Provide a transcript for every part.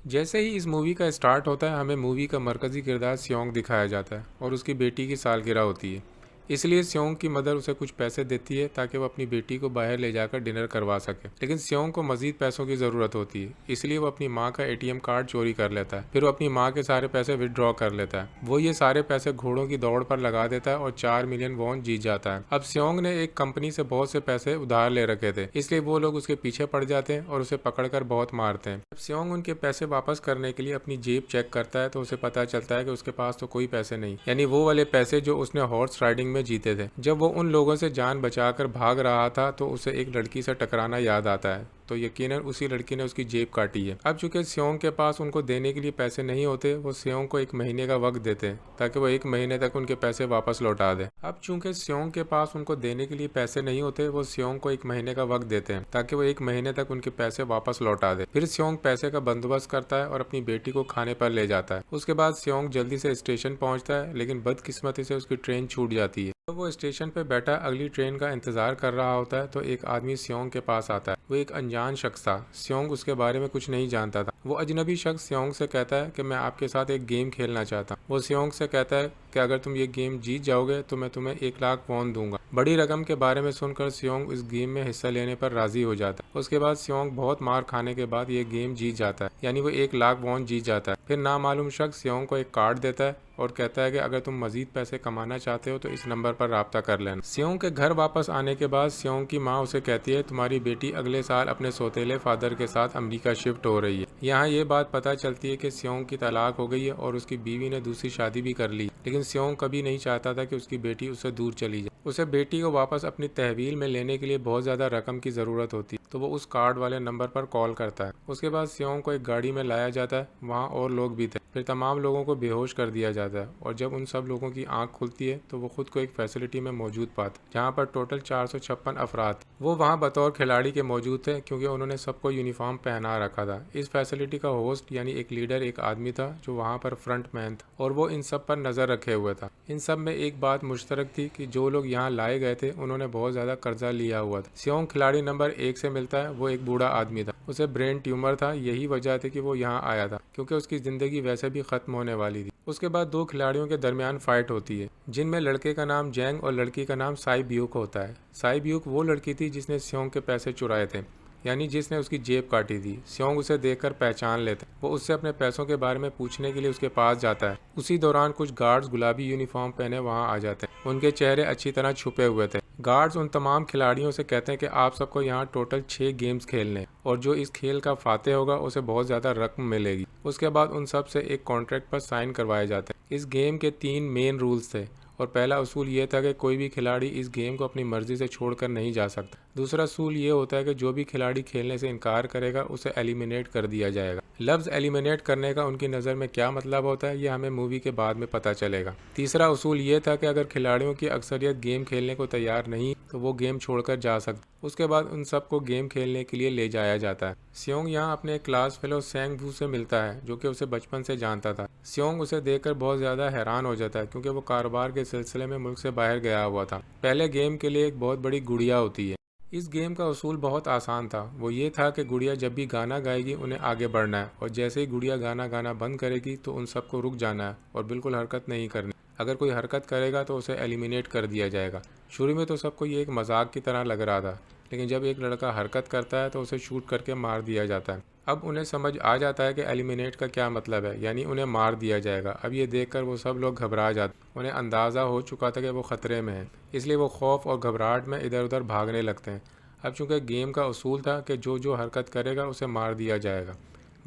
जैसे ही इस मूवी का स्टार्ट होता है हमें मूवी का मरकज़ी किरदार स्योंग दिखाया जाता है और उसकी बेटी की सालगिरह होती है। इसलिए स्योंग की मदर उसे कुछ पैसे देती है ताकि वो अपनी बेटी को बाहर ले जाकर डिनर करवा सके, लेकिन स्योंग को मजीद पैसों की ज़रूरत होती है। इसलिए वो अपनी माँ का एटीएम कार्ड चोरी कर लेता है, फिर वो अपनी माँ के सारे पैसे विदड्रॉ कर लेता है। वो ये सारे पैसे घोड़ों की दौड़ पर लगा देता है और 4 मिलियन वॉन जीत जाता है। अब स्योंग ने एक कंपनी से बहुत से पैसे उधार ले रखे थे, इसलिए वो लोग उसके पीछे पड़ जाते हैं और उसे पकड़कर बहुत मारते हैं। जब स्योंग उनके पैसे वापस करने के लिए अपनी जेब चेक करता है तो उसे पता चलता है कि उसके पास तो कोई पैसे नहीं, यानी वो वाले पैसे जो उसने हॉर्स राइडिंग में जीते थे। जब वो उन लोगों से जान बचाकर भाग रहा था तो उसे एक लड़की से टकराना याद आता है, तो यकीनन उसी लड़की ने उसकी जेब काटी है। अब चूंकि स्योंग के पास उनको देने के लिए पैसे नहीं होते, वो स्योंग को 1 महीने का वक्त देते हैं ताकि वो 1 महीने तक उनके पैसे वापस लौटा दे। अब चूंकि स्योंग के पास उनको देने के लिए पैसे नहीं होते, वो स्योंग को 1 महीने का वक्त देते हैं ताकि वो 1 महीने तक उनके पैसे वापस लौटा दे। फिर स्योंग पैसे का बंदोबस्त करता है और अपनी बेटी को खाने पर ले जाता है। उसके बाद स्योंग जल्दी से स्टेशन पहुंचता है, लेकिन बदकिस्मती से उसकी ट्रेन छूट जाती है। तो वो स्टेशन पे बैठा अगली ट्रेन का इंतजार कर रहा होता है तो एक आदमी स्योंग के पास आता है। वो एक अनजान शख्स था। स्योंग उसके बारे में कुछ नहीं जानता था। वो अजनबी शख्स स्योंग से कहता है कि मैं आपके साथ एक गेम खेलना चाहता हूँ। वो स्योंग से कहता है कि अगर तुम ये गेम जीत जाओगे तो मैं तुम्हें 1 लाख वॉन दूंगा। बड़ी रकम के बारे में सुनकर स्योंग इस गेम में हिस्सा लेने पर राजी हो जाता है। उसके बाद स्योंग बहुत मार खाने के बाद ये गेम जीत जाता है, यानी वो 1 लाख वॉन जीत जाता है। फिर नामालूम शख्स स्योंग को एक कार्ड देता है और कहता है कि अगर तुम मजीद पैसे कमाना चाहते हो तो इस नंबर पर राब्ता कर लेना। स्योंग के घर वापस आने के बाद स्योंग की माँ उसे कहती है तुम्हारी बेटी अगले साल अपने सौतेले फादर के साथ अमेरिका शिफ्ट हो रही है। यहाँ ये बात पता चलती है कि स्योंग की तलाक हो गई है और उसकी बीवी ने दूसरी शादी भी कर ली, लेकिन स्योंग कभी नहीं चाहता था कि उसकी बेटी उससे दूर चली जाए। उसे बेटी को वापस अपनी तहवील में लेने के लिए बहुत ज़्यादा रकम की ज़रूरत होती है, तो वो उस कार्ड वाले नंबर पर कॉल करता है। उसके बाद स्योंग को एक गाड़ी में लाया जाता है। वहाँ और लोग भी थे। फिर तमाम लोगों को बेहोश कर दिया जाता है और जब उन सब लोगों की आंख खुलती है तो वो खुद को एक फैसिलिटी में मौजूद पाते, जहाँ पर टोटल 456 अफराद थे। वो वहाँ बतौर खिलाड़ी के मौजूद थे क्योंकि उन्होंने सबको यूनिफॉर्म पहना रखा था। इस फैसिलिटी का होस्ट यानी एक लीडर एक आदमी था जो वहाँ पर फ्रंट मैन था और वो इन सब पर नज़र रखे हुए था। इन सब में एक बात मुश्तरक थी कि जो लोग यहाँ लाए गए थे उन्होंने बहुत ज़्यादा कर्जा लिया हुआ था। स्योंग खिलाड़ी नंबर 1 से मिलता है। वो एक बूढ़ा आदमी था, उसे ब्रेन ट्यूमर था। यही वजह थी कि वो यहाँ आया था क्योंकि उसकी ज़िंदगी वैसे भी ख़त्म होने वाली थी। उसके बाद दो खिलाड़ियों के दरमियान फाइट होती है जिनमें लड़के का नाम जैंग और लड़की का नाम साई ब्यूक होता है। साई ब्यूक वो लड़की थी जिसने स्योंग के पैसे चुराए थे, यानी जिसने उसकी जेब काटी थी। स्योंग उसे देखकर पहचान लेता है। वो उससे अपने पैसों के बारे में पूछने के लिए उसके पास जाता है। उसी दौरान कुछ गार्ड्स गुलाबी यूनिफॉर्म पहने वहां आ जाते हैं। उनके चेहरे अच्छी तरह छुपे हुए थे। गार्ड्स उन तमाम खिलाड़ियों से कहते हैं कि आप सबको यहाँ टोटल 6 गेम्स खेलने हैं और जो इस खेल का फाते होगा उसे बहुत ज़्यादा रकम मिलेगी। उसके बाद उन सब से एक कॉन्ट्रैक्ट पर साइन करवाए जाते हैं। इस गेम के 3 मेन रूल्स थे और पहला उसूल ये था कि कोई भी खिलाड़ी इस गेम को अपनी मर्जी से छोड़कर नहीं जा सकता। दूसरा असूल ये होता है कि जो भी खिलाड़ी खेलने से इनकार करेगा उसे एलिमिनेट कर दिया जाएगा। लफ्ज़ एलिमिनेट करने का उनकी नज़र में क्या मतलब होता है ये हमें मूवी के बाद में पता चलेगा। तीसरा उसूल ये था कि अगर खिलाड़ियों की अक्सरियत गेम खेलने को तैयार नहीं तो वो गेम छोड़कर जा सकते। उसके बाद उन सबको गेम खेलने के लिए ले जाया जाता है। स्योंग यहाँ अपने क्लास फेलो सैंग वू से मिलता है जो कि उसे बचपन से जानता था। स्योंग उसे देखकर बहुत ज़्यादा हैरान हो जाता है क्योंकि वो कारोबार के सिलसिले में मुल्क से बाहर गया हुआ था। पहले गेम के लिए एक बहुत बड़ी गुड़िया होती है। इस गेम का उसूल बहुत आसान था। वो ये था कि गुड़िया जब भी गाना गाएगी उन्हें आगे बढ़ना है और जैसे ही गुड़िया गाना गाना बंद करेगी तो उन सबको रुक जाना है और बिल्कुल हरकत नहीं करनी। अगर कोई हरकत करेगा तो उसे एलिमिनेट कर दिया जाएगा। शुरू में तो सबको ये एक मजाक की तरह लग रहा था, लेकिन जब एक लड़का हरकत करता है तो उसे शूट करके मार दिया जाता है। अब उन्हें समझ आ जाता है कि एलिमिनेट का क्या मतलब है, यानी उन्हें मार दिया जाएगा। अब ये देखकर वो सब लोग घबरा जाते। उन्हें अंदाज़ा हो चुका था कि वो ख़तरे में हैं, इसलिए वो खौफ और घबराहट में इधर उधर भागने लगते हैं। अब चूंकि गेम का उसूल था कि जो जो हरकत करेगा उसे मार दिया जाएगा,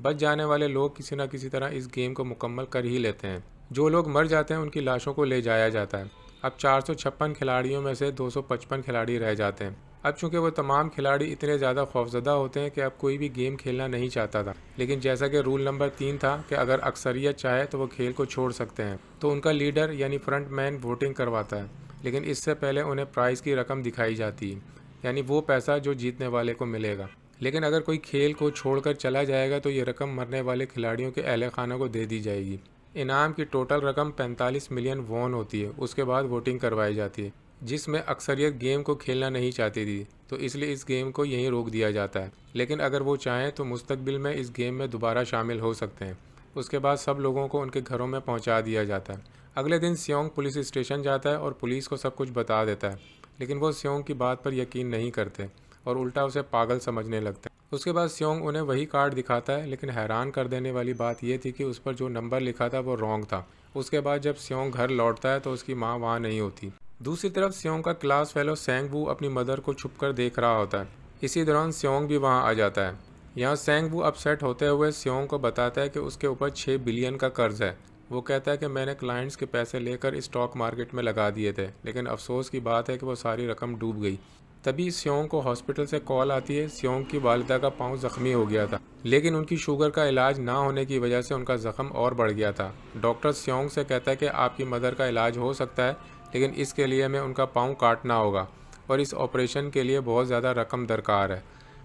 बच जाने वाले लोग किसी न किसी तरह इस गेम को मुकम्मल कर ही लेते हैं। जो लोग मर जाते हैं उनकी लाशों को ले जाया जाता है। अब 456 खिलाड़ियों में से 255 खिलाड़ी रह जाते हैं। अब चूंकि वो तमाम खिलाड़ी इतने ज़्यादा खौफजदा होते हैं कि अब कोई भी गेम खेलना नहीं चाहता था, लेकिन जैसा कि रूल नंबर 3 था कि अगर अक्सरियत चाहे तो वो खेल को छोड़ सकते हैं, तो उनका लीडर यानी फ्रंट मैन वोटिंग करवाता है। लेकिन इससे पहले उन्हें प्राइज़ की रकम दिखाई जाती है, यानी वो पैसा जो जीतने वाले को मिलेगा। लेकिन अगर कोई खेल को छोड़कर चला जाएगा तो ये रकम मरने वाले खिलाड़ियों के अहले खाना को दे दी जाएगी। इनाम की टोटल रकम 45 मिलियन वॉन होती है। उसके बाद वोटिंग करवाई जाती है। जिसमें अक्सरियत गेम को खेलना नहीं चाहती थी, तो इसलिए इस गेम को यहीं रोक दिया जाता है। लेकिन अगर वो चाहें तो मुस्तकबिल में इस गेम में दोबारा शामिल हो सकते हैं। उसके बाद सब लोगों को उनके घरों में पहुंचा दिया जाता है। अगले दिन स्योंग पुलिस स्टेशन जाता है और पुलिस को सब कुछ बता देता है, लेकिन वो स्योंग की बात पर यकीन नहीं करते और उल्टा उसे पागल समझने लगते हैं। उसके बाद स्योंग उन्हें वही कार्ड दिखाता है, लेकिन हैरान कर देने वाली बात यह थी कि उस पर जो नंबर लिखा था वो रॉन्ग था। उसके बाद जब स्योंग घर लौटता है तो उसकी माँ वहाँ नहीं होती। दूसरी तरफ स्योंग का क्लास फेलो सेंग वू अपनी मदर को छुपकर देख रहा होता है। इसी दौरान स्योंग भी वहाँ आ जाता है। यहाँ सेंग वू अपसेट होते हुए स्योंग को बताता है कि उसके ऊपर 6 बिलियन का कर्ज है। वो कहता है कि मैंने क्लाइंट्स के पैसे लेकर स्टॉक मार्केट में लगा दिए थे, लेकिन अफसोस की बात है कि वो सारी रकम डूब गई। तभी स्योंग को हॉस्पिटल से कॉल आती है। स्योंग की वालिदा का पाँव जख्मी हो गया था, लेकिन उनकी शुगर का इलाज ना होने की वजह से उनका जख्म और बढ़ गया था। डॉक्टर स्योंग से कहता है कि आपकी मदर का इलाज हो सकता है, लेकिन इसके लिए हमें उनका पाँव काटना होगा और इस ऑपरेशन के लिए बहुत ज़्यादा रकम दरकार है।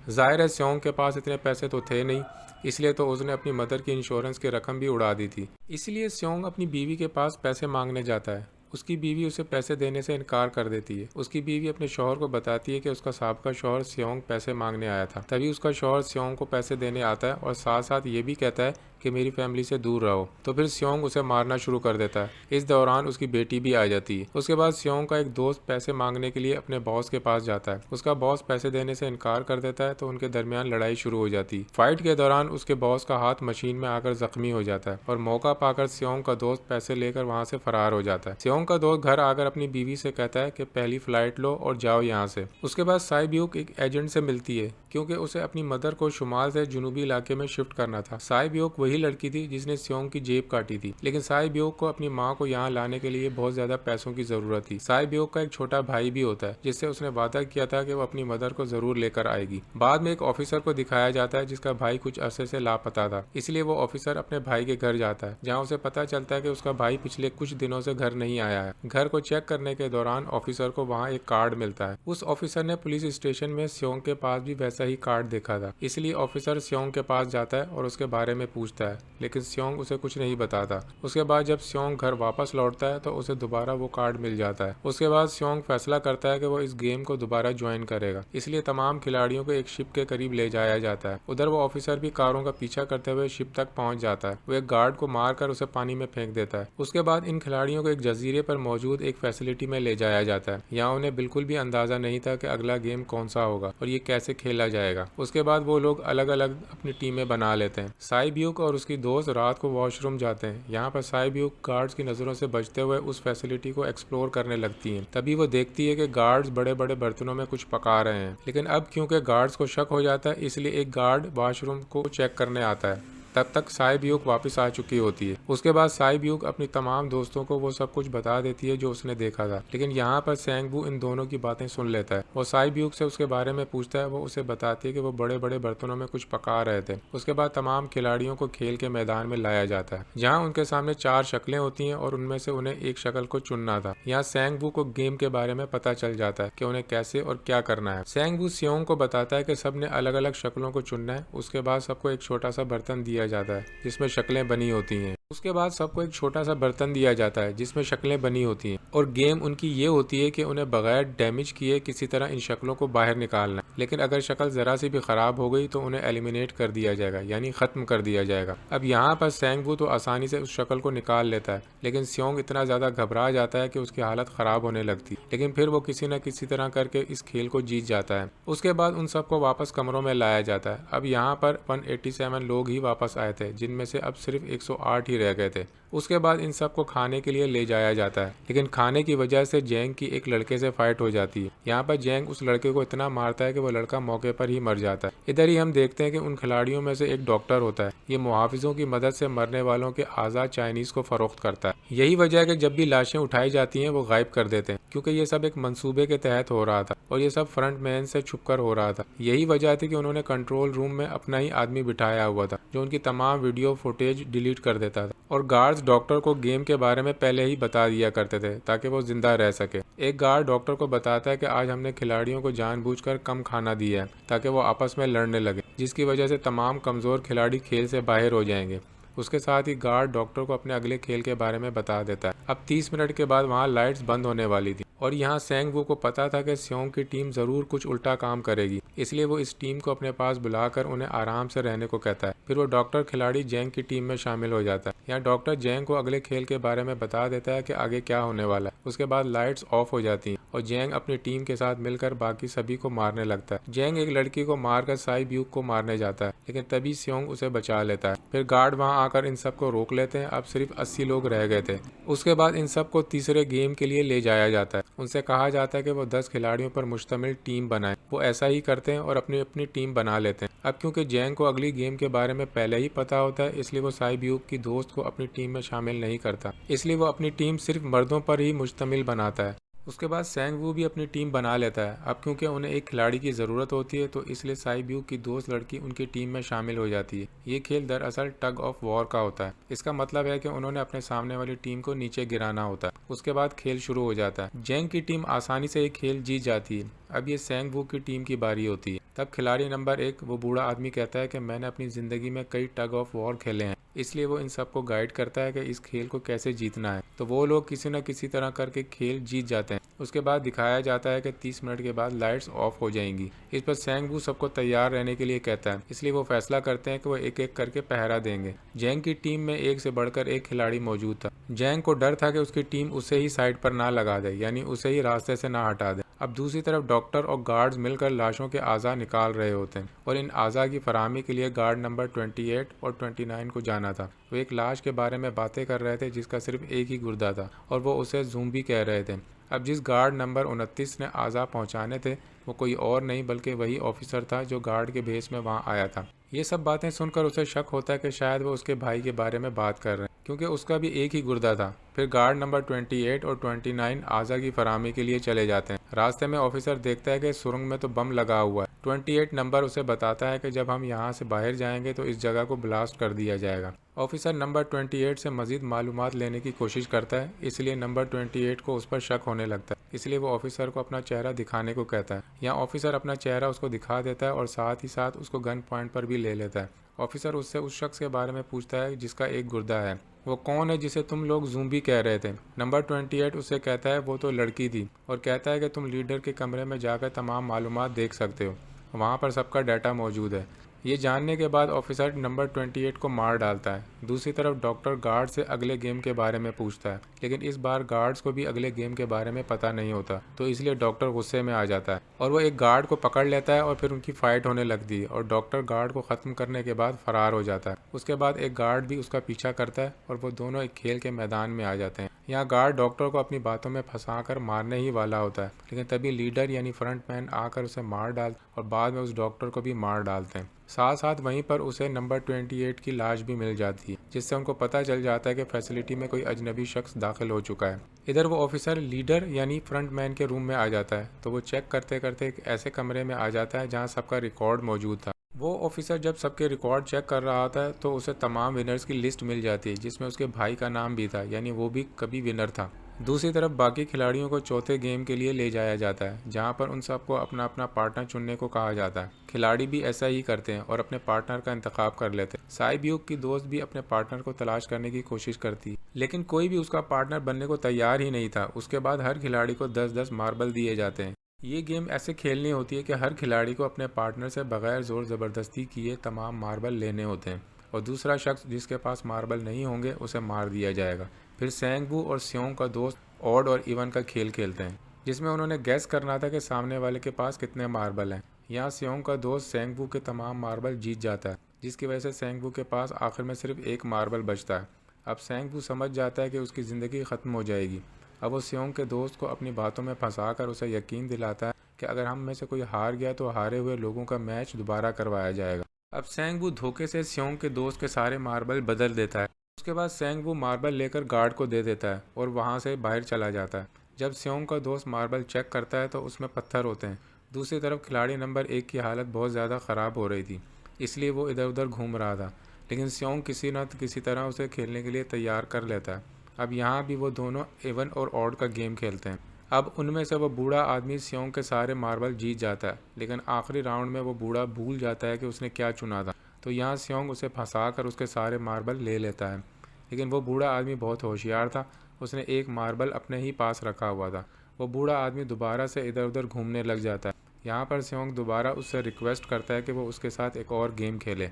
ज़ाहिर है स्योंग के पास इतने पैसे तो थे नहीं, इसलिए तो उसने अपनी मदर की इंश्योरेंस की रकम भी उड़ा दी थी। इसलिए स्योंग अपनी बीवी के पास पैसे मांगने जाता है। उसकी बीवी उसे पैसे देने से इनकार कर देती है। उसकी बीवी अपने शौहर को बताती है कि उसका साबका शौहर स्योंग पैसे मांगने आया था। तभी उसका शौहर स्योंग को पैसे देने आता है और साथ साथ ये भी कहता है कि मेरी फैमिली से दूर रहो। तो फिर स्योंग उसे मारना शुरू कर देता है। इस दौरान उसकी बेटी भी आ जाती है। उसके बाद स्योंग का एक दोस्त पैसे मांगने के लिए अपने बॉस के पास जाता है। उसका बॉस पैसे देने से इनकार कर देता है, तो उनके दरमियान लड़ाई शुरू हो जाती है। फाइट के दौरान उसके बॉस का हाथ मशीन में आकर जख्मी हो जाता है और मौका पाकर स्योंग का दोस्त पैसे लेकर वहाँ से फरार हो जाता है। स्योंग का दोस्त घर आकर अपनी बीवी से कहता है कि पहली फ्लाइट लो और जाओ यहाँ से। उसके बाद साई ब्यूक एक एजेंट से मिलती है, क्योंकि उसे अपनी मदर को शुमाल से जुनूबी इलाके में शिफ्ट करना था। साई ब्यूक वही लड़की थी जिसने स्योंग की जेब काटी थी, लेकिन साई ब्यूक को अपनी माँ को यहाँ लाने के लिए बहुत ज्यादा पैसों की जरूरत थी। साई ब्यूक का एक छोटा भाई भी होता है, जिससे उसने वादा किया था कि वो अपनी मदर को जरूर लेकर आएगी। बाद में एक ऑफिसर को दिखाया जाता है जिसका भाई कुछ अरसे से लापता था, इसलिए वो ऑफिसर अपने भाई के घर जाता है, जहाँ उसे पता चलता है कि उसका भाई पिछले कुछ दिनों से घर नहीं आया है। घर को चेक करने के दौरान ऑफिसर को वहाँ एक कार्ड मिलता है। उस ऑफिसर ने पुलिस स्टेशन में स्योंग के पास भी वैसा ही कार्ड देखा था, इसलिए ऑफिसर स्योंग के पास जाता है और उसके बारे में पूछता है, लेकिन स्योंग उसे कुछ नहीं बताता। उसके बाद जब स्योंग घर वापस लौटता है तो उसे दोबारा वो कार्ड मिल जाता है। उसके बाद स्योंग फैसला करता है कि वो इस गेम को दोबारा ज्वाइन करेगा, इसलिए तमाम खिलाड़ियों को एक शिप के करीब ले जाया जाता है। उधर वो ऑफिसर भी कारों का पीछा करते हुए शिप तक पहुंच जाता है। वो एक गार्ड को मारकर उसे पानी में फेंक देता है। उसके बाद इन खिलाड़ियों को एक जजीरे पर मौजूद एक फैसिलिटी में ले जाया जाता है। यहाँ उन्हें बिल्कुल भी अंदाजा नहीं था कि अगला गेम कौन सा होगा और ये कैसे खेला जाएगा। उसके बाद वो लोग अलग अलग अपनी टीमें बना लेते हैं। साई ब्यूक और उसकी दोस्त रात को वॉशरूम जाते हैं। यहाँ पर साई ब्यूक गार्ड्स की नजरों से बचते हुए उस फैसिलिटी को एक्सप्लोर करने लगती हैं। तभी वो देखती है कि गार्ड्स बड़े बड़े बर्तनों में कुछ पका रहे हैं, लेकिन अब क्योंकि गार्ड्स को शक हो जाता है, इसलिए एक गार्ड वॉशरूम को चेक करने आता है। तब तक साई ब्यूक वापस आ चुकी होती है। उसके बाद साई ब्यूक अपनी तमाम दोस्तों को वो सब कुछ बता देती है जो उसने देखा था, लेकिन यहाँ पर सेंग वू इन दोनों की बातें सुन लेता है। वो साई ब्यूक से उसके बारे में पूछता है। वो उसे बताती है कि वो बड़े बड़े बर्तनों में कुछ पका रहे थे। उसके बाद तमाम खिलाड़ियों को खेल के मैदान में लाया जाता है, जहाँ उनके सामने 4 शक्लें होती हैं और उनमें से उन्हें एक शक्ल को चुनना था। यहाँ सेंग वू को गेम के बारे में पता चल जाता है कि उन्हें कैसे और क्या करना है। सेंग वू स्योंग को बताता है कि सबने अलग अलग शक्लों को चुनना है। उसके बाद सबको एक छोटा सा बर्तन दिया जाता है जिसमें शक्लें बनी होती हैं। उसके बाद सबको एक छोटा सा बर्तन दिया जाता है जिसमें शक्लें बनी होती हैं और गेम उनकी ये होती है कि उन्हें बगैर डैमेज किए किसी तरह इन शक्लों को बाहर निकालना है। लेकिन अगर शक्ल जरा सी भी खराब हो गई तो उन्हें एलिमिनेट कर दिया जाएगा, यानी खत्म कर दिया जाएगा। अब यहाँ पर सेंग वू तो आसानी से उस शक्ल को निकाल लेता है, लेकिन स्योंग इतना ज्यादा घबरा जाता है कि उसकी हालत खराब होने लगती है। लेकिन फिर वो किसी न किसी तरह करके इस खेल को जीत जाता है। उसके बाद उन सबको वापस कमरों में लाया जाता है। अब यहाँ पर 187 लोग ही वापस आए थे, जिनमें से अब सिर्फ 108 ही रह गए थे। उसके बाद इन सबको खाने के लिए ले जाया जाता है, लेकिन खाने की वजह से जेंग की एक लड़के से फाइट हो जाती है। यहाँ पर जेंग उस लड़के को इतना मारता है कि वो लड़का मौके पर ही मर जाता है। इधर ही हम देखते हैं कि उन खिलाड़ियों में से एक डॉक्टर होता है। ये मुहाफिजों की मदद से मरने वालों के आज़ाद चाइनीज को फरोख्त करता है। यही वजह है कि जब भी लाशें उठाई जाती हैं वो गायब कर देते हैं, क्योंकि ये सब एक मंसूबे के तहत हो रहा था और ये सब फ्रंट मैन से छुपकर हो रहा था। यही वजह थी कि उन्होंने कंट्रोल रूम में अपना ही आदमी बिठाया हुआ था जो उनकी तमाम वीडियो फुटेज डिलीट कर देता था, और गार्ड्स डॉक्टर को गेम के बारे में पहले ही बता दिया करते थे ताकि वो जिंदा रह सके। एक गार्ड डॉक्टर को बताता है कि आज हमने खिलाड़ियों को जानबूझकर कम खाना दिया है ताकि वो आपस में लड़ने लगे, जिसकी वजह से तमाम कमजोर खिलाड़ी खेल से बाहर हो जाएंगे। उसके साथ ही गार्ड डॉक्टर को अपने अगले खेल के बारे में बता देता है। अब 30 मिनट के बाद वहाँ लाइट्स बंद होने वाली थी और यहाँ सेंग वू को पता था कि स्योंग की टीम ज़रूर कुछ उल्टा काम करेगी, इसलिए वो इस टीम को अपने पास बुलाकर उन्हें आराम से रहने को कहता है। फिर वो डॉक्टर खिलाड़ी जेंग की टीम में शामिल हो जाता है। यहाँ डॉक्टर जेंग को अगले खेल के बारे में बता देता है कि आगे क्या होने वाला है। उसके बाद लाइट्स ऑफ हो जाती हैं और जेंग अपनी टीम के साथ मिलकर बाकी सभी को मारने लगता है। जेंग एक लड़की को मारकर साई ब्यूक को मारने जाता है, लेकिन तभी स्योंग उसे बचा लेता है। फिर गार्ड वहां आकर इन सबको रोक लेते हैं। अब सिर्फ 80 लोग रह गए थे। उसके बाद इन सबको तीसरे गेम के लिए ले जाया जाता है। उनसे कहा जाता है कि वो 10 खिलाड़ियों पर मुश्तमिल टीम बनाएं। वो ऐसा ही करते हैं और अपनी अपनी टीम बना लेते हैं। अब क्योंकि जेंग को अगली गेम के बारे में पहले ही पता होता है, इसलिए वो साई ब्यूक की दोस्त को अपनी टीम में शामिल नहीं करता। इसलिए वो अपनी टीम सिर्फ मर्दों पर ही मुश्तमिल बनाता है। उसके बाद सेंग वू भी अपनी टीम बना लेता है। अब क्योंकि उन्हें एक खिलाड़ी की ज़रूरत होती है, तो इसलिए साई ब्यूक की दोस्त लड़की उनकी टीम में शामिल हो जाती है। ये खेल दरअसल टग ऑफ वॉर का होता है। इसका मतलब है कि उन्होंने अपने सामने वाली टीम को नीचे गिराना होता है। उसके बाद खेल शुरू हो जाता है। जेंग की टीम आसानी से ये खेल जीत जाती है। अब ये सेंग वू की टीम की बारी होती है। तब खिलाड़ी नंबर 1 वो बूढ़ा आदमी कहता है कि मैंने अपनी ज़िंदगी में कई टग ऑफ वॉर खेले हैं, इसलिए वो इन सबको गाइड करता है कि इस खेल को कैसे जीतना है। तो वो लोग किसी न किसी तरह करके खेल जीत जाते हैं। उसके बाद दिखाया जाता है कि 30 मिनट के बाद लाइट्स ऑफ हो जाएंगी। इस पर सेंग वू सबको तैयार रहने के लिए कहता है, इसलिए वो फैसला करते हैं कि वो एक एक करके पहरा देंगे। जेंग की टीम में एक से बढ़कर एक खिलाड़ी मौजूद था। जेंग को डर था कि उसकी टीम उसे ही साइड पर ना लगा दे, यानी उसे ही रास्ते से ना हटा दे। अब दूसरी तरफ डॉक्टर और गार्ड्स मिलकर लाशों के आज़ा निकाल रहे होते हैं और इन आज़ा की फराहमी के लिए गार्ड नंबर 28 और 29 को जाना था। वो एक लाश के बारे में बातें कर रहे थे जिसका सिर्फ एक ही गुर्दा था और वो उसे ज़ूम्बी कह रहे थे। अब जिस गार्ड नंबर 29 ने आज़ा पहुंचाने थे, वो कोई और नहीं बल्कि वही ऑफिसर था जो गार्ड के भेस में वहां आया था। ये सब बातें सुनकर उसे शक होता है कि शायद वो उसके भाई के बारे में बात कर रहे हैं, क्योंकि उसका भी एक ही गुर्दा था। फिर गार्ड नंबर 28 और 29 आज़ा की फराहमी के लिए चले जाते हैं। रास्ते में ऑफिसर देखता है कि सुरंग में तो बम लगा हुआ है। 28 नंबर उसे बताता है कि जब हम यहाँ से बाहर जाएंगे तो इस जगह को ब्लास्ट कर दिया जाएगा। ऑफिसर नंबर 28 से मजीद मालूमात लेने की कोशिश करता है, इसलिए नंबर 28 को उस पर शक होने लगता है। इसलिए वो ऑफिसर को अपना चेहरा दिखाने को कहता है। यहाँ ऑफिसर अपना चेहरा उसको दिखा देता है और साथ ही साथ उसको गन पॉइंट पर भी ले लेता है। ऑफिसर उससे उस शख्स के बारे में पूछता है जिसका एक गुर्दा है। वो कौन है जिसे तुम लोग ज़ूम्बी कह रहे थे? नंबर 28 उससे कहता है वो तो लड़की थी, और कहता है कि तुम लीडर के कमरे में जाकर तमाम मालूमात देख सकते हो, वहाँ पर सबका डाटा मौजूद है। ये जानने के बाद ऑफिसर नंबर 28 को मार डालता है। दूसरी तरफ डॉक्टर गार्ड से अगले गेम के बारे में पूछता है, लेकिन इस बार गार्ड्स को भी अगले गेम के बारे में पता नहीं होता, तो इसलिए डॉक्टर गुस्से में आ जाता है और वो एक गार्ड को पकड़ लेता है और फिर उनकी फाइट होने लगती है और डॉक्टर गार्ड को ख़त्म करने के बाद फरार हो जाता है। उसके बाद एक गार्ड भी उसका पीछा करता है और वो दोनों एक खेल के मैदान में आ जाते हैं। यहाँ गार्ड डॉक्टर को अपनी बातों में फंसाकर मारने ही वाला होता है, लेकिन तभी लीडर यानी फ्रंट मैन आकर उसे मार डाल और बाद में उस डॉक्टर को भी मार डालते हैं। साथ साथ वहीं पर उसे नंबर 28 की लाश भी मिल जाती है, जिससे उनको पता चल जाता है कि फैसिलिटी में कोई अजनबी शख्स दाखिल हो चुका है। इधर वो ऑफिसर लीडर यानी फ्रंट मैन के रूम में आ जाता है, तो वो चेक करते करते एक ऐसे कमरे में आ जाता है जहाँ सबका रिकॉर्ड मौजूद था। वो ऑफिसर जब सबके रिकॉर्ड चेक कर रहा था तो उसे तमाम विनर्स की लिस्ट मिल जाती है, जिसमें उसके भाई का नाम भी था, यानी वो भी कभी विनर था। दूसरी तरफ बाकी खिलाड़ियों को चौथे गेम के लिए ले जाया जाता है, जहां पर उन सबको अपना अपना पार्टनर चुनने को कहा जाता है। खिलाड़ी भी ऐसा ही करते हैं और अपने पार्टनर का इंतखाब कर लेते हैं। साई ब्यूक की दोस्त भी अपने पार्टनर को तलाश करने की कोशिश करती, लेकिन कोई भी उसका पार्टनर बनने को तैयार ही नहीं था। उसके बाद हर खिलाड़ी को 10-10 मार्बल दिए जाते हैं। ये गेम ऐसे खेलनी होती है कि हर खिलाड़ी को अपने पार्टनर से बगैर जोर ज़बरदस्ती किए तमाम मार्बल लेने होते हैं और दूसरा शख्स जिसके पास मार्बल नहीं होंगे उसे मार दिया जाएगा। फिर सेंग वू और स्योंग का दोस्त ऑड और इवन का खेल खेलते हैं, जिसमें उन्होंने गैस करना था कि सामने वाले के पास कितने मार्बल हैं। यहाँ स्योंग का दोस्त सेंग वू के तमाम मार्बल जीत जाता है, जिसकी वजह से सेंग वू के पास आखिर में सिर्फ एक मार्बल बचता है। अब सेंग वू समझ जाता है कि उसकी ज़िंदगी ख़त्म हो जाएगी। अब वो स्योंग के दोस्त को अपनी बातों में फंसाकर उसे यकीन दिलाता है कि अगर हम में से कोई हार गया तो हारे हुए लोगों का मैच दोबारा करवाया जाएगा। अब सेंग वू धोखे से स्योंग के दोस्त के सारे मार्बल बदल देता है। उसके बाद सेंग वू मार्बल लेकर गार्ड को दे देता है और वहाँ से बाहर चला जाता है। जब स्योंग का दोस्त मार्बल चेक करता है तो उसमें पत्थर होते हैं। दूसरी तरफ खिलाड़ी नंबर 1 की हालत बहुत ज़्यादा ख़राब हो रही थी, इसलिए वो इधर उधर घूम रहा था, लेकिन स्योंग किसी न किसी तरह उसे खेलने के लिए तैयार कर लेता है। अब यहाँ भी वो दोनों इवन और ऑड का गेम खेलते हैं। अब उनमें से वो बूढ़ा आदमी स्योंग के सारे मार्बल जीत जाता है, लेकिन आखिरी राउंड में वो बूढ़ा भूल जाता है कि उसने क्या चुना था, तो यहाँ स्योंग उसे फंसा कर उसके सारे मार्बल ले लेता है। लेकिन वो बूढ़ा आदमी बहुत होशियार था, उसने एक मार्बल अपने ही पास रखा हुआ था। वो बूढ़ा आदमी दोबारा से इधर उधर घूमने लग जाता है। यहाँ पर स्योंग दोबारा उससे रिक्वेस्ट करता है कि वो उसके साथ एक और गेम खेले।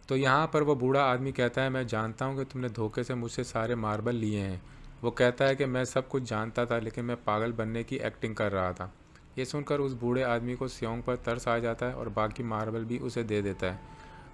तो यहाँ पर वो बूढ़ा आदमी कहता है, मैं जानता हूँ कि तुमने धोखे से मुझसे सारे मार्बल लिए हैं। वो कहता है कि मैं सब कुछ जानता था, लेकिन मैं पागल बनने की एक्टिंग कर रहा था। ये सुनकर उस बूढ़े आदमी को स्योंग पर तरस आ जाता है और बाकी मार्बल भी उसे दे देता है।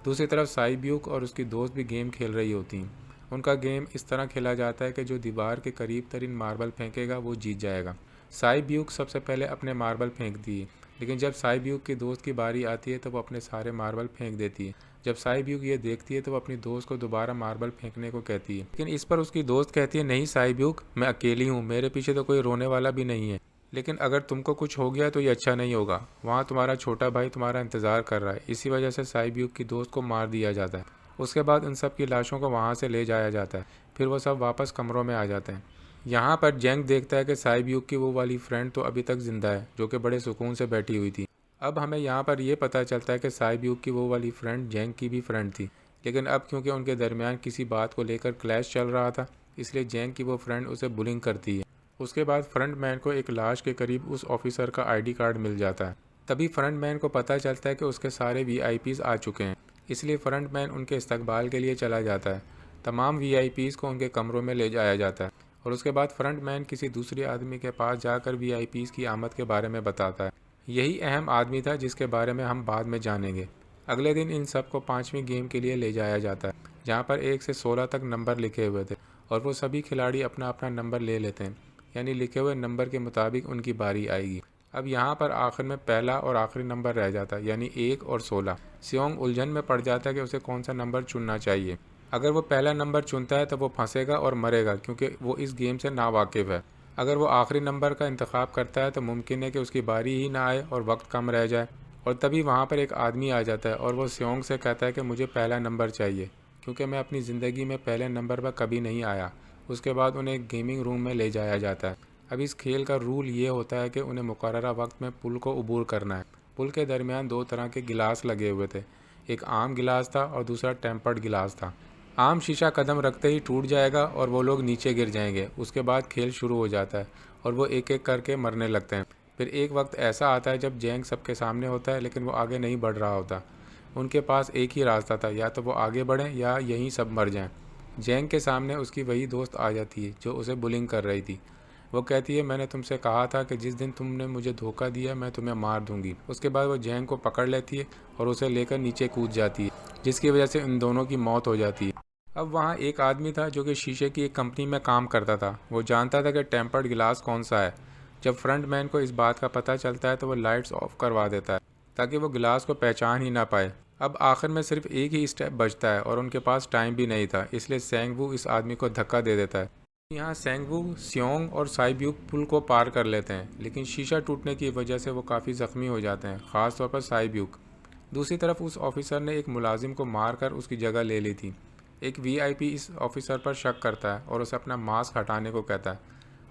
दूसरी तरफ साई ब्यूक और उसकी दोस्त भी गेम खेल रही होती हैं। उनका गेम इस तरह खेला जाता है कि जो दीवार के करीब तरीन मार्बल फेंकेगा वो जीत जाएगा। साई ब्यूक सबसे पहले अपने मार्बल फेंकती है, लेकिन जब साई ब्यूक की दोस्त की बारी आती है तो वो अपने सारे मार्बल फेंक देती है। जब साई ब्यूक ये देखती है तो वो अपनी दोस्त को दोबारा मार्बल फेंकने को कहती है, लेकिन इस पर उसकी दोस्त कहती है, नहीं साई ब्यूक, मैं अकेली हूँ, मेरे पीछे तो कोई रोने वाला भी नहीं है। लेकिन अगर तुमको कुछ हो गया तो ये अच्छा नहीं होगा। वहाँ तुम्हारा छोटा भाई तुम्हारा इंतज़ार कर रहा है। इसी वजह से साई ब्यूक की दोस्त को मार दिया जाता है। उसके बाद उन सब की लाशों को वहाँ से ले जाया जाता है। फिर वो सब वापस कमरों में आ जाते हैं। यहाँ पर जेंग देखता है कि साई ब्यूक की वो वाली फ्रेंड तो अभी तक जिंदा है, जो कि बड़े सुकून से बैठी हुई थी। अब हमें यहाँ पर यह पता चलता है कि साई ब्यूक की वो वाली फ्रेंड जेंग की भी फ्रेंड थी, लेकिन अब क्योंकि उनके दरमियान किसी बात को लेकर क्लैश चल रहा था, इसलिए जेंग की वो फ्रेंड उसे बुलिंग करती है। उसके बाद फ्रंटमैन को एक लाश के करीब उस ऑफिसर का आईडी कार्ड मिल जाता है। तभी फ्रंटमैन को पता चलता है कि उसके सारे वीआईपीज़ आ चुके हैं, इसलिए फ्रंटमैन उनके इस्तकबाल के लिए चला जाता है। तमाम वीआईपीज़ को उनके कमरों में ले जाया जाता है और उसके बाद फ्रंटमैन किसी दूसरे आदमी के पास जाकर वीआईपीज़ की आमद के बारे में बताता है। यही अहम आदमी था जिसके बारे में हम बाद में जानेंगे। अगले दिन इन सब को 5वीं गेम के लिए ले जाया जाता है, जहाँ पर 1 से 16 तक नंबर लिखे हुए थे और वो सभी खिलाड़ी अपना अपना नंबर ले लेते हैं, यानी लिखे हुए नंबर के मुताबिक उनकी बारी आएगी। अब यहाँ पर आखिर में पहला और आखिरी नंबर रह जाता है, यानी 1 और 16। स्योंग उलझन में पड़ जाता है कि उसे कौन सा नंबर चुनना चाहिए। अगर वो पहला नंबर चुनता है तो वो फंसेगा और मरेगा, क्योंकि वो इस गेम से नावाकिफ़ है। अगर वो आखिरी नंबर का इंतखाब करता है तो मुमकिन है कि उसकी बारी ही ना आए और वक्त कम रह जाए। और तभी वहाँ पर एक आदमी आ जाता है और वो स्योंग से कहता है कि मुझे पहला नंबर चाहिए, क्योंकि मैं अपनी ज़िंदगी में पहले नंबर पर कभी नहीं आया। उसके बाद उन्हें एक गेमिंग रूम में ले जाया जाता है। अब इस खेल का रूल ये होता है कि उन्हें मुकर्ररा वक्त में पुल को अबूर करना है। पुल के दरमियान 2 तरह के गिलास लगे हुए थे, एक आम गिलास था और दूसरा टेम्पर्ड गिलास था। आम शीशा कदम रखते ही टूट जाएगा और वो लोग नीचे गिर जाएंगे। उसके बाद खेल शुरू हो जाता है और वो एक एक करके मरने लगते हैं। फिर एक वक्त ऐसा आता है जब जेंग सबके सामने होता है, लेकिन वो आगे नहीं बढ़ रहा होता। उनके पास एक ही रास्ता था, या तो वो आगे बढ़ें या यहीं सब मर जाएं। जेंग के सामने उसकी वही दोस्त आ जाती है जो उसे बुलिंग कर रही थी। वो कहती है, मैंने तुमसे कहा था कि जिस दिन तुमने मुझे धोखा दिया मैं तुम्हें मार दूंगी। उसके बाद वो जेंग को पकड़ लेती है और उसे लेकर नीचे कूद जाती है, जिसकी वजह से इन दोनों की मौत हो जाती है। अब वहाँ एक आदमी था जो कि शीशे की एक कंपनी में काम करता था। वो जानता था कि टेम्पर्ड गिलास कौन सा है। जब फ्रंटमैन को इस बात का पता चलता है तो वो लाइट्स ऑफ करवा देता है ताकि वो गिलास को पहचान ही ना पाए। अब आखिर में सिर्फ एक ही स्टेप बचता है और उनके पास टाइम भी नहीं था, इसलिए सेंगवू इस आदमी को धक्का दे देता है। यहाँ सेंगवू, स्योंग और साईब्यूक पुल को पार कर लेते हैं, लेकिन शीशा टूटने की वजह से वो काफ़ी ज़ख्मी हो जाते हैं, ख़ासतौर पर साईब्यूक। दूसरी तरफ उस ऑफिसर ने एक मुलाजिम को मारकर उसकी जगह ले ली थी। एक वीआईपी इस ऑफिसर पर शक करता है और उसे अपना मास्क हटाने को कहता है।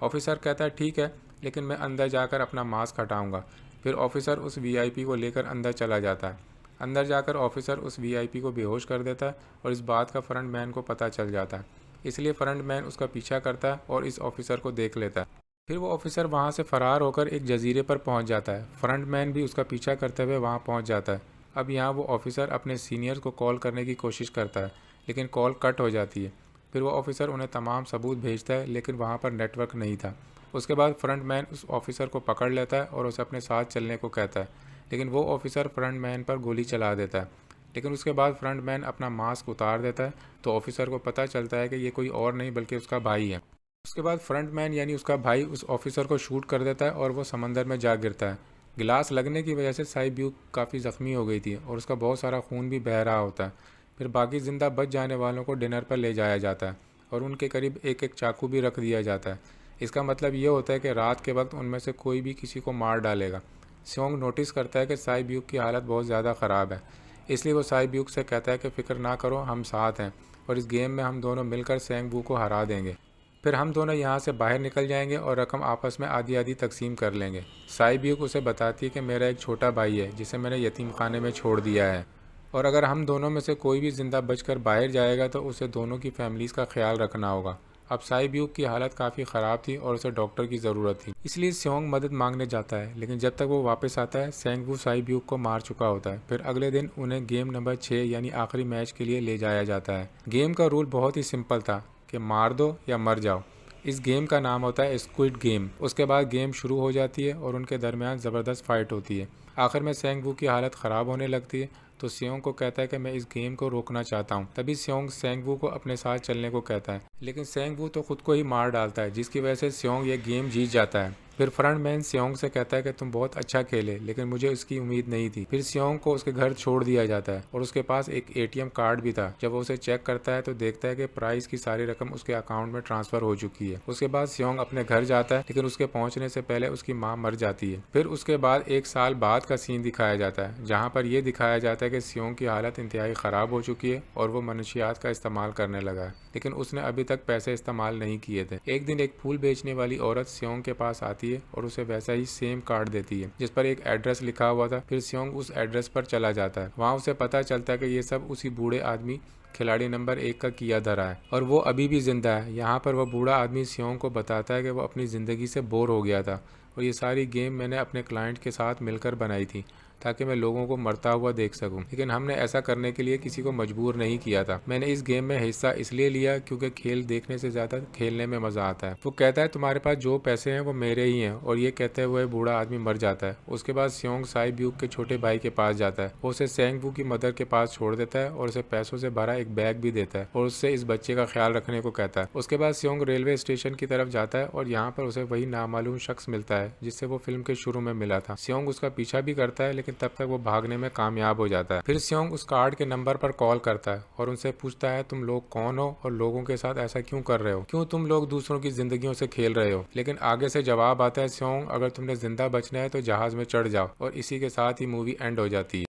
ऑफिसर कहता है, ठीक है, लेकिन मैं अंदर जाकर अपना मास्क हटाऊंगा। फिर ऑफिसर उस वीआईपी को लेकर अंदर चला जाता है। अंदर जाकर ऑफिसर उस वीआईपी को बेहोश कर देता है और इस बात का फ्रंटमैन को पता चल जाता है, इसलिए फ्रंटमैन उसका पीछा करता है और इस ऑफिसर को देख लेता है। फिर वो ऑफिसर वहाँ से फ़रार होकर एक जजीरे पर पहुँच जाता है। फ्रंटमैन भी उसका पीछा करते हुए वहाँ पहुँच जाता है। अब यहाँ वो ऑफिसर अपने सीनियर्स को कॉल करने की कोशिश करता है, लेकिन कॉल कट हो जाती है। फिर वो ऑफिसर उन्हें तमाम सबूत भेजता है, लेकिन वहाँ पर नेटवर्क नहीं था। उसके बाद फ्रंटमैन उस ऑफिसर को पकड़ लेता है और उसे अपने साथ चलने को कहता है, लेकिन वो ऑफिसर फ्रंटमैन पर गोली चला देता है। लेकिन उसके बाद फ्रंटमैन अपना मास्क उतार देता है तो ऑफिसर को पता चलता है कि ये कोई और नहीं बल्कि उसका भाई है। उसके बाद फ्रंटमैन यानी उसका भाई उस ऑफिसर को शूट कर देता है और वो समंदर में जा गिरता है। गिलास लगने की वजह से साईब्यूक काफ़ी ज़ख्मी हो गई थी और उसका बहुत सारा खून भी बह रहा होता है। फिर बाकी ज़िंदा बच जाने वालों को डिनर पर ले जाया जाता है और उनके करीब एक एक चाकू भी रख दिया जाता है। इसका मतलब ये होता है कि रात के वक्त उनमें से कोई भी किसी को मार डालेगा। स्योंग नोटिस करता है कि साईब्यूक की हालत बहुत ज़्यादा ख़राब है, इसलिए वो साईब्यूक से कहता है कि फ़िक्र ना करो, हम साथ हैं और इस गेम में हम दोनों मिलकर सेंगवू को हरा देंगे। फिर हम दोनों यहाँ से बाहर निकल जाएंगे और रकम आपस में आधी आधी तकसीम कर लेंगे। साईब्यूक उसे बताती है कि मेरा एक छोटा भाई है जिसे मैंने यतीम खाने में छोड़ दिया है, और अगर हम दोनों में से कोई भी ज़िंदा बचकर बाहर जाएगा तो उसे दोनों की फैमिलीज़ का ख्याल रखना होगा। अब साई ब्यूक की हालत काफ़ी ख़राब थी और उसे डॉक्टर की ज़रूरत थी, इसलिए स्योंग मदद मांगने जाता है। लेकिन जब तक वो वापस आता है सेंग वू साई ब्यूक को मार चुका होता है। फिर अगले दिन उन्हें गेम नंबर 6 यानी आखिरी मैच के लिए ले जाया जाता है। गेम का रूल बहुत ही सिंपल था कि मार दो या मर जाओ। इस गेम का नाम होता है स्क्विड गेम। उसके बाद गेम शुरू हो जाती है और उनके दरमियान ज़बरदस्त फाइट होती है। आखिर में सेंग वू की हालत ख़राब होने लगती है तो स्योंग को कहता है कि मैं इस गेम को रोकना चाहता हूँ। तभी स्योंग सेंग वू को अपने साथ चलने को कहता है, लेकिन सेंग वू तो खुद को ही मार डालता है, जिसकी वजह से स्योंग ये गेम जीत जाता है। फिर फ्रंटमैन स्योंग से कहता है कि तुम बहुत अच्छा खेले, लेकिन मुझे उसकी उम्मीद नहीं थी। फिर स्योंग को उसके घर छोड़ दिया जाता है और उसके पास एक एटीएम कार्ड भी था। जब वो उसे चेक करता है तो देखता है कि प्राइस की सारी रकम उसके अकाउंट में ट्रांसफर हो चुकी है। उसके बाद स्योंग अपने घर जाता है, लेकिन उसके पहुंचने से पहले उसकी माँ मर जाती है। फिर उसके बाद एक साल बाद का सीन दिखाया जाता है, जहाँ पर यह दिखाया जाता है कि स्योंग की हालत इंतहाई ख़राब हो चुकी है और वो मनशियात का इस्तेमाल करने लगा है, लेकिन उसने अभी तक पैसे इस्तेमाल नहीं किए थे। एक दिन एक फूल बेचने वाली औरत स्योंग के पास आती है और उसे वैसा ही सेम कार्ड देती है जिस पर एक एड्रेस लिखा हुआ था। फिर स्योंग उस एड्रेस पर चला जाता है। वहाँ उसे पता चलता है कि ये सब उसी बूढ़े आदमी खिलाड़ी नंबर 1 का किया धरा है और वो अभी भी जिंदा है। यहाँ पर वह बूढ़ा आदमी स्योंग को बताता है कि वो अपनी ज़िंदगी से बोर हो गया था और ये सारी गेम मैंने अपने क्लाइंट के साथ मिलकर बनाई थी ताकि मैं लोगों को मरता हुआ देख सकूं, लेकिन हमने ऐसा करने के लिए किसी को मजबूर नहीं किया था। मैंने इस गेम में हिस्सा इसलिए लिया क्योंकि खेल देखने से ज़्यादा खेलने में मज़ा आता है। वो कहता है तुम्हारे पास जो पैसे हैं वो मेरे ही हैं, और ये कहते हुए बूढ़ा आदमी मर जाता है। उसके बाद स्योंग साई ब्यूक के छोटे भाई के पास जाता है। वो उसे सेंग वू की मदर के पास छोड़ देता है और उसे पैसों से भरा एक बैग भी देता है और उससे इस बच्चे का ख्याल रखने को कहता है। उसके बाद स्योंग रेलवे स्टेशन की तरफ जाता है और यहाँ पर उसे वही नामालूम शख्स मिलता है जिससे वो फिल्म के शुरू में मिला था। स्योंग उसका पीछा भी करता है, लेकिन तब तक वो भागने में कामयाब हो जाता है। फिर स्योंग उस कार्ड के नंबर पर कॉल करता है और उनसे पूछता है तुम लोग कौन हो और लोगों के साथ ऐसा क्यों कर रहे हो, क्यों तुम लोग दूसरों की जिंदगियों से खेल रहे हो। लेकिन आगे से जवाब आता है स्योंग अगर तुमने जिंदा बचना है तो जहाज में चढ़ जाओ, और इसी के साथ ही मूवी एंड हो जाती है।